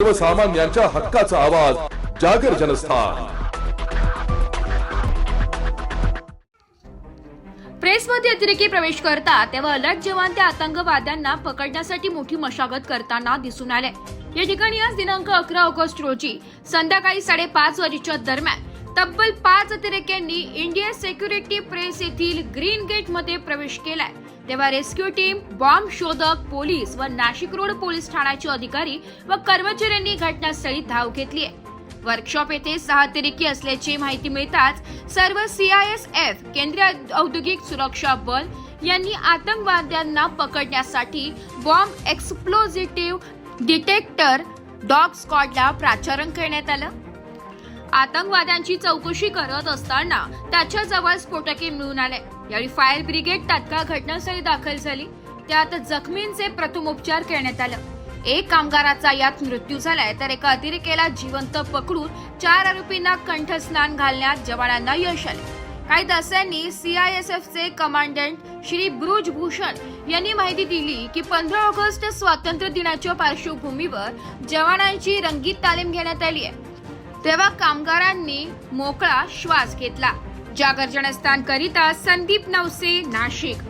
सर्वसामान्यांच्या हक्काचा आवाज जागर जनस्थान। प्रेसमध्ये अतिरेकी प्रवेश करतात तेव्हा अलर्ट जवान त्या आतंकवाद्यांना पकडण्यासाठी मोठी मशागत करताना दिसून आले। या ठिकाणी आज दिनांक 11 ऑगस्ट रोजी संध्याकाळी 5:30 वाजेच्या दरम्यान तब्बल 5 अतिरेक्यांनी इंडिया सिक्युरिटी प्रेस येथील ग्रीन गेट मध्ये प्रवेश केलाय। तेव्हा रेस्क्यू टीम, बॉम्ब शोधक, पोलीस व नाशिक रोड पोलीस ठाण्याचे अधिकारी व कर्मचाऱ्यांनी घटनास्थळी धाव घेतली आहे। वर्कशॉप येथे 6 अतिरेकी असल्याची माहिती मिळताच सर्व CISF केंद्रीय औद्योगिक सुरक्षा बल यांनी आतंकवाद्यांना पकडण्यासाठी बॉम्ब एक्सप्लोजिव्ह डिटेक्टर डॉग स्क्वॉडला प्राचारण करण्यात आलं। आतंकवाद्यांची चौकशी करत असताना त्याच्या जवळ स्फोटके मिळून आले। यावेळी फायर ब्रिगेड तात्काळ घटनास्थळी दाखल झाली। त्यात जखमींचे प्रथमोपचार करण्यात आले। एक कामगाराचा यात मृत्यू झालाय तर एका अतिरेक्याला जिवंत पकडून 4 आरोपींना कंठस्नान घालण्यात जवानांना यश आले। काही तासांनी CISFचे कमांडंट श्री ब्रुज भूषण यांनी माहिती दिली की 15 ऑगस्ट स्वातंत्र्य दिनाच्या पार्श्वभूमीवर जवानांची रंगीत तालीम घेण्यात आली आहे। तेव्हा कामगारांनी मोकळा श्वास घेतला। जागर जनस्थान करिता संदीप नवसे, नाशिक।